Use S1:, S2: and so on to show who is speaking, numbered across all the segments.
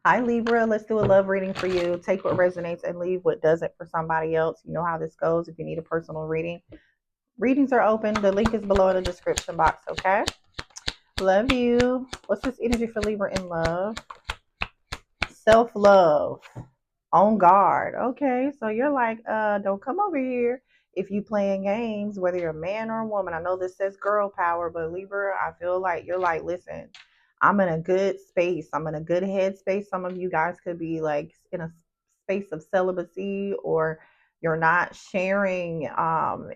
S1: Hi, Libra. Let's do a love reading for you. Take what resonates and leave what doesn't for somebody else. You know how this goes if you need a personal reading. Readings are open. The link is below in the description box, okay? Love you. What's this energy for Libra in love? Self love. On guard. Okay, so you're like, don't come over here if you playing games, whether you're a man or a woman. I know this says girl power, but Libra, I feel like you're like, listen, I'm in a good space. I'm in a good headspace. Some of you guys could be like in a space of celibacy, or you're not sharing,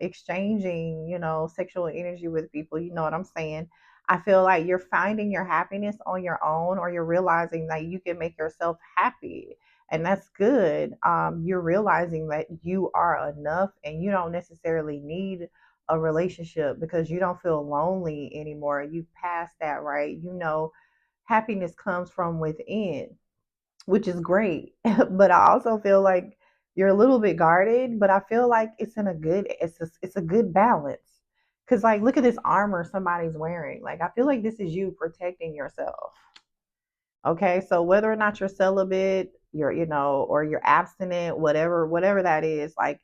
S1: exchanging, sexual energy with people. You know what I'm saying? I feel like you're finding your happiness on your own, or you're realizing that you can make yourself happy, and that's good. You're realizing that you are enough and you don't necessarily need a relationship because you don't feel lonely anymore. You passed that, right? Happiness comes from within, which is great. But I also feel like you're a little bit guarded, but I feel like it's a good balance. Cause like look at this armor somebody's wearing. Like I feel like this is you protecting yourself. Okay, so whether or not you're celibate, or you're abstinent, whatever that is, like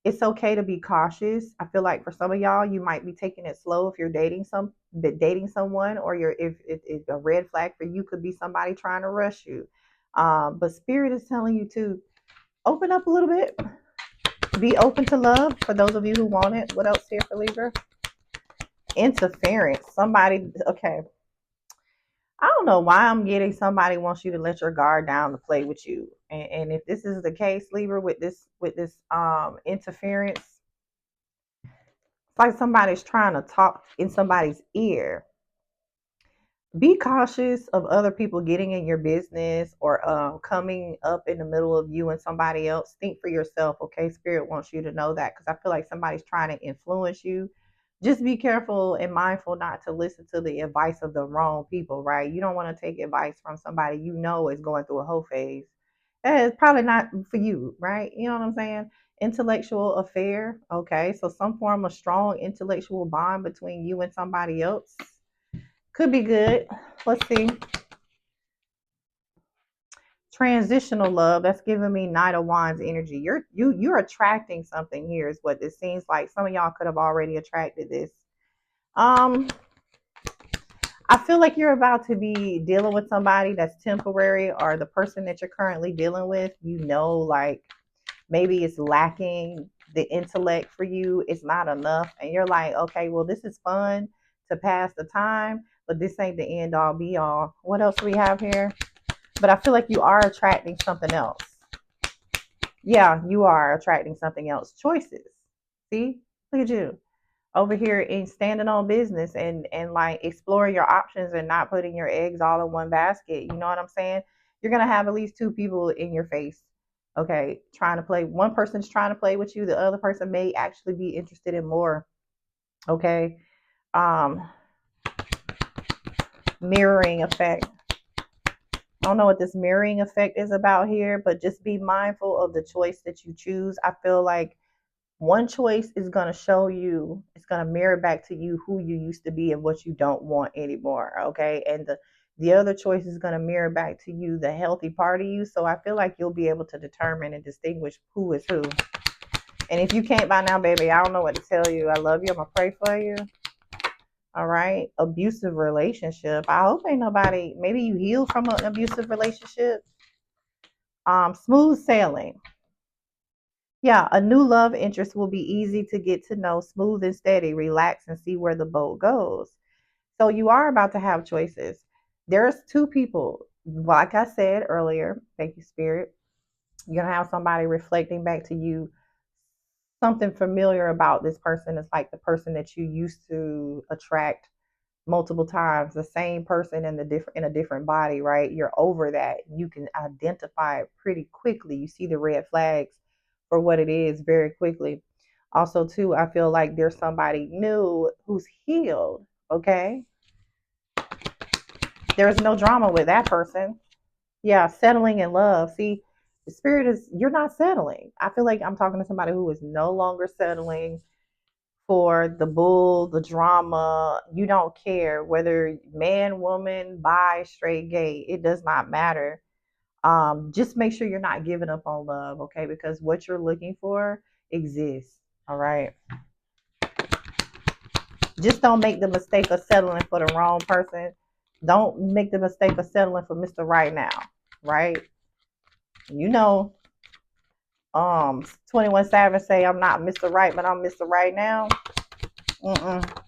S1: it's okay to be cautious. I feel like for some of y'all, you might be taking it slow if you're dating someone, or if a red flag for you could be somebody trying to rush you. But spirit is telling you to open up a little bit, be open to love. For those of you who want it, what else here for Libra? Interference. Somebody, okay, I don't know why I'm getting somebody wants you to let your guard down to play with you. And if this is the case, Libra, with this interference, it's like somebody's trying to talk in somebody's ear. Be cautious of other people getting in your business, or coming up in the middle of you and somebody else. Think for yourself, okay? Spirit wants you to know that, because I feel like somebody's trying to influence you. Just be careful and mindful not to listen to the advice of the wrong people, right? You don't want to take advice from somebody you know is going through a whole phase. That is probably not for you, right? You know what I'm saying? Intellectual affair, okay? So some form of strong intellectual bond between you and somebody else could be good. Let's see. Transitional love. That's giving me Knight of Wands energy. You're attracting something here, is what this seems like. Some of y'all could have already attracted this. Um, I feel like you're about to be dealing with somebody that's temporary, or the person that you're currently dealing with, like maybe it's lacking the intellect for you. It's not enough. And you're like, okay, well, this is fun to pass the time, but this ain't the end all be all. What else do we have here? But I feel like you are attracting something else. Yeah, you are attracting something else. Choices. See? Look at you over here in standing on business, and like exploring your options and not putting your eggs all in one basket. You know what I'm saying? You're gonna have at least two people in your face. Okay, trying to play. One person's trying to play with you. The other person may actually be interested in more. Okay. Um, Mirroring effect. I don't know what this mirroring effect is about here, but just be mindful of the choice that you choose. I feel like one choice is going to show you, it's going to mirror back to you who you used to be and what you don't want anymore. Okay. And the other choice is going to mirror back to you the healthy part of you. So I feel like you'll be able to determine and distinguish who is who. And if you can't by now, baby, I don't know what to tell you. I love you. I'm going to pray for you. All right. Abusive relationship. I hope ain't nobody, maybe you healed from an abusive relationship. Smooth sailing. Yeah, a new love interest will be easy to get to know, smooth and steady, relax and see where the boat goes. So you are about to have choices. There's two people, like I said earlier, thank you, Spirit. You're going to have somebody reflecting back to you something familiar about this person. It's like the person that you used to attract multiple times, the same person in a different body, right? You're over that. You can identify it pretty quickly. You see the red flags for what it is very quickly. Also, too, I feel like there's somebody new who's healed. Okay, there's no drama with that person. Yeah, settling in love. See, the spirit is, you're not settling. I feel like I'm talking to somebody who is no longer settling for the bull, the drama. You don't care whether man, woman, bi, straight, gay. It does not matter. Just make sure you're not giving up on love, okay? Because what you're looking for exists. All right. Just don't make the mistake of settling for the wrong person. Don't make the mistake of settling for Mr. Right now, right? You know, 21 Savage say I'm not Mr. Right, but I'm Mr. Right now. Mm-mm.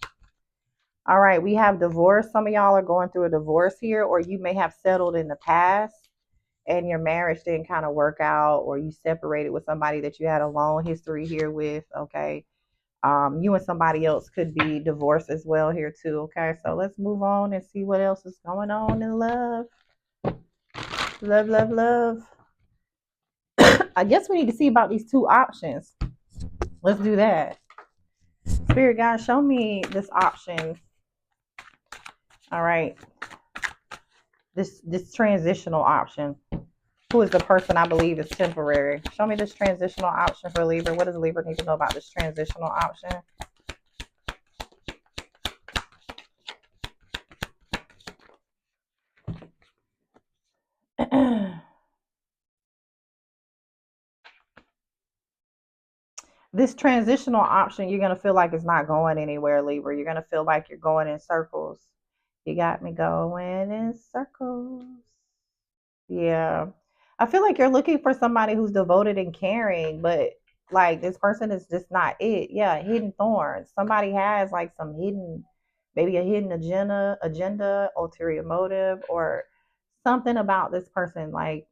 S1: All right, we have divorce. Some of y'all are going through a divorce here, or you may have settled in the past and your marriage didn't kind of work out, or you separated with somebody that you had a long history here with. Okay. You and somebody else could be divorced as well here too. Okay, so let's move on and see what else is going on in love. Love, love, love. I guess we need to see about these two options. Let's do that. Spirit guide, show me this option. All right. This transitional option. Who is the person I believe is temporary? Show me this transitional option for Libra. What does Libra need to know about this transitional option? This transitional option, you're going to feel like it's not going anywhere, Libra. You're going to feel like you're going in circles. You got me going in circles. Yeah. I feel like you're looking for somebody who's devoted and caring, but like this person is just not it. Yeah, hidden thorns. Somebody has like some hidden, maybe a hidden agenda, ulterior motive, or something about this person. Like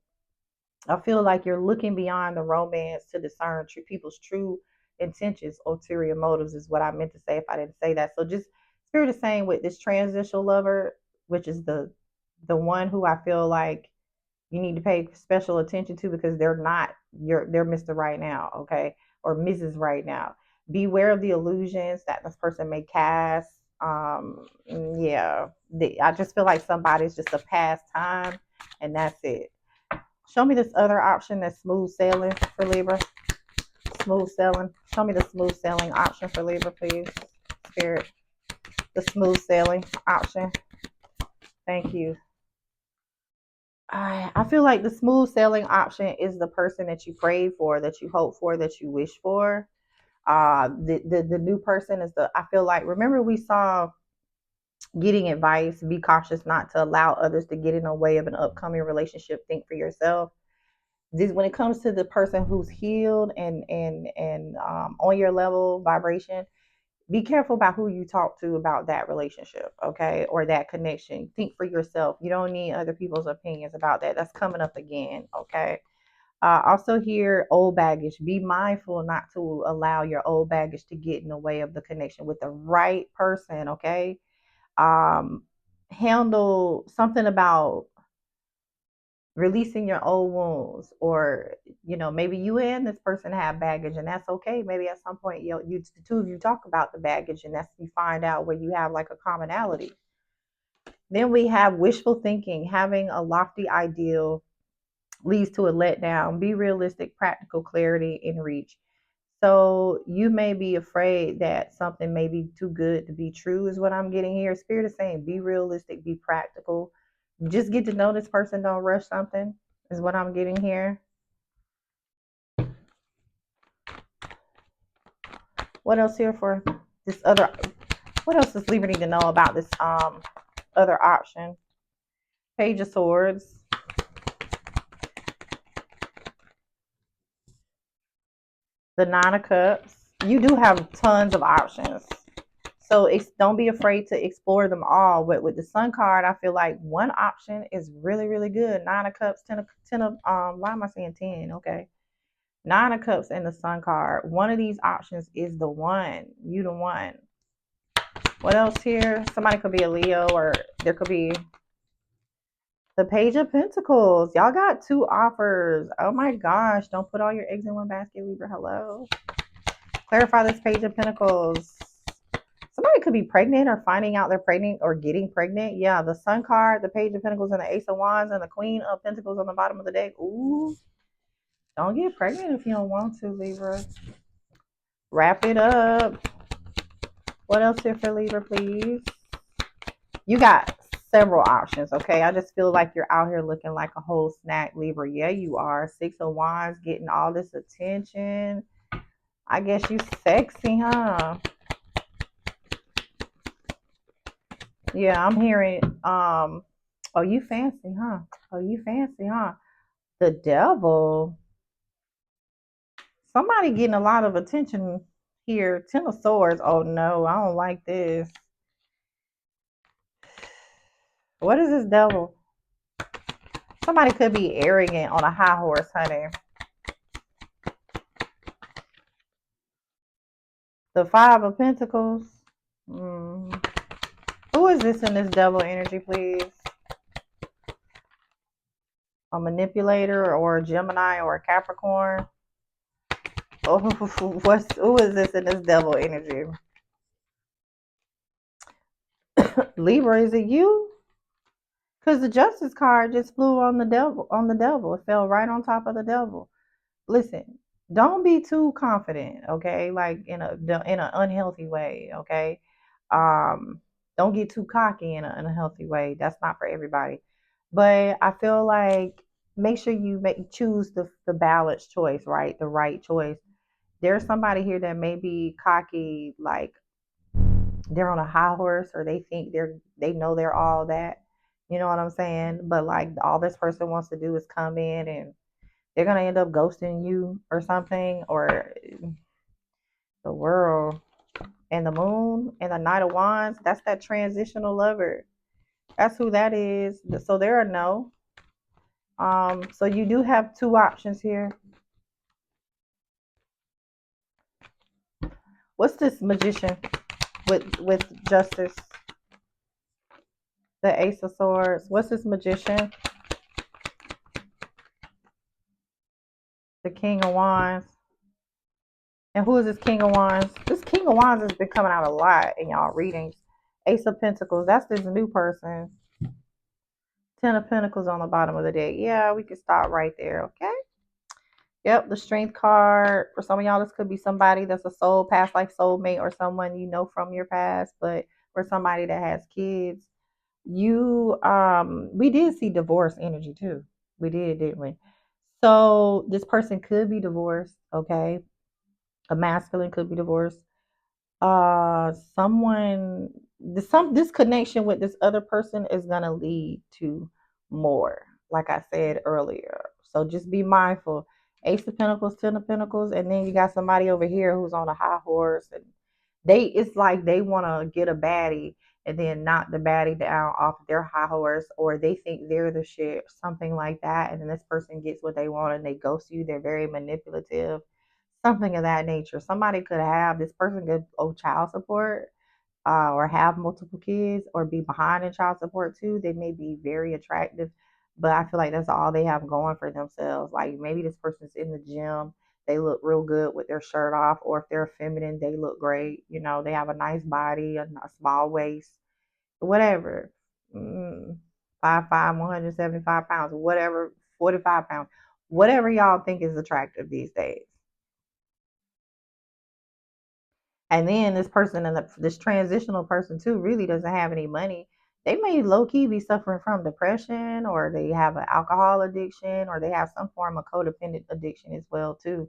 S1: I feel like you're looking beyond the romance to discern people's true intentions, ulterior motives is what I meant to say if I didn't say that. So just spirit is saying with this transitional lover, which is the one who I feel like you need to pay special attention to because they're not they're Mr. Right Now, okay, or Mrs. Right Now. Beware of the illusions that this person may cast. Yeah, I just feel like somebody's just a past time, and that's it. Show me this other option that's smooth sailing for Libra. Smooth sailing. Show me the smooth sailing option for Libra, please. Spirit. The smooth sailing option. Thank you. I feel like the smooth sailing option is the person that you prayed for, that you hope for, that you wish for. The new person is I feel like, remember we saw getting advice, be cautious not to allow others to get in the way of an upcoming relationship. Think for yourself. This, when it comes to the person who's healed and on your level vibration, be careful about who you talk to about that relationship, okay, or that connection. Think for yourself. You don't need other people's opinions about that. That's coming up again, okay. Also here, old baggage. Be mindful not to allow your old baggage to get in the way of the connection with the right person, okay. um Handle something about releasing your old wounds, or maybe you and this person have baggage, and that's okay. Maybe at some point the two of you talk about the baggage, and that's you find out where you have like a commonality. Then we have wishful thinking. Having a lofty ideal leads to a letdown. Be realistic, practical, clarity in reach. So you may be afraid that something may be too good to be true, is what I'm getting here. Spirit is saying be realistic, be practical. Just get to know this person, don't rush something, is what I'm getting here. What else here for this other? What else does Libra need to know about this other option? Page of Swords, the Nine of Cups. You do have tons of options, so don't be afraid to explore them all. But with the Sun card, I feel like one option is really, really good. Nine of Cups, ten of why am I saying 10? Okay. Nine of Cups and the Sun card. One of these options is the one. You the one. What else here? Somebody could be a Leo, or there could be the Page of Pentacles. Y'all got two offers. Oh my gosh. Don't put all your eggs in one basket, Libra. Hello. Clarify this Page of Pentacles. Somebody could be pregnant or finding out they're pregnant or getting pregnant. Yeah, the Sun card, the Page of Pentacles, and the Ace of Wands, and the Queen of Pentacles on the bottom of the deck. Ooh. Don't get pregnant if you don't want to, Libra. Wrap it up. What else here for Libra, please? You got several options, okay? I just feel like you're out here looking like a whole snack, Libra. Yeah, you are. Six of Wands, getting all this attention. I guess you sexy, huh? Yeah, I'm hearing, oh, you fancy, huh? Oh, you fancy, huh? The devil. Somebody getting a lot of attention here. Ten of Swords. Oh no, I don't like this. What is this devil? Somebody could be arrogant on a high horse, honey. The Five of Pentacles. Mm. Who is this in this devil energy, please? A manipulator or a Gemini or a Capricorn? Oh, who is this in this devil energy? Libra, is it you? Because the Justice card just flew on the devil. On the devil, it fell right on top of the devil. Listen, don't be too confident, okay? Like in an unhealthy way, okay? Um, don't get too cocky in an unhealthy way. That's not for everybody. But I feel like make sure you choose the balanced choice, right? The right choice. There's somebody here that may be cocky, like they're on a high horse, or they think they know they're all that. You know what I'm saying? But like all this person wants to do is come in and they're gonna end up ghosting you or something, or the world and the moon and the Knight of Wands. That's that transitional lover. That's who that is. So there are no. So you do have two options here. What's this magician with justice? The Ace of Swords. What's this magician? The King of Wands. And who is this King of Wands? This King of Wands has been coming out a lot in y'all readings. Ace of Pentacles. That's this new person. Ten of Pentacles on the bottom of the deck. Yeah, we can stop right there, okay? Yep, the Strength card. For some of y'all, this could be somebody that's a soul, past life soulmate, or someone you know from your past, but for somebody that has kids. We did see divorce energy too. We did, didn't we? So this person could be divorced, okay? A masculine could be divorced. Someone this connection with this other person is gonna lead to more, like I said earlier. So just be mindful. Ace of Pentacles, Ten of Pentacles, and then you got somebody over here who's on a high horse, and it's like they want to get a baddie and then knock the baddie down off their high horse, or they think they're the shit, something like that, and then this person gets what they want and they ghost you. They're very manipulative, something of that nature. Somebody could have this person could owe child support, or have multiple kids, or be behind in child support too. They may be very attractive, but I feel like that's all they have going for themselves. Like maybe this person's in the gym, they look real good with their shirt off, or if they're feminine, they look great. You know, they have a nice body, a small waist, whatever. Mm, 5'5", 175 pounds, whatever, 45 pounds, whatever y'all think is attractive these days. And then this person and this transitional person too really doesn't have any money. They may low key be suffering from depression, or they have an alcohol addiction, or they have some form of codependent addiction as well too.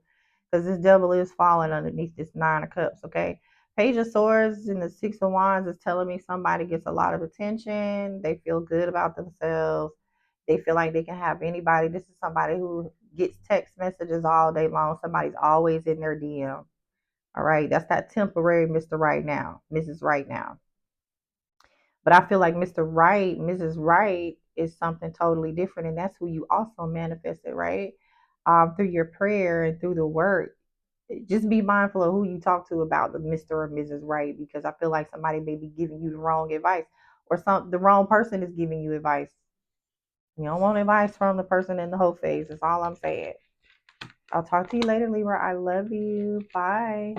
S1: Because this devil is falling underneath this Nine of Cups. Okay, Page of Swords and the Six of Wands is telling me somebody gets a lot of attention. They feel good about themselves. They feel like they can have anybody. This is somebody who gets text messages all day long. Somebody's always in their DM. All right, that's that temporary Mr. Right Now, Mrs. Right Now. But I feel like Mr. Right, Mrs. Right is something totally different, and that's who you also manifested, right? Through your prayer and through the work. Just be mindful of who you talk to about the Mr. or Mrs. Right, because I feel like somebody may be giving you the wrong advice, or the wrong person is giving you advice. You don't want advice from the person in the whole phase. That's all I'm saying. I'll talk to you later, Libra. I love you. Bye.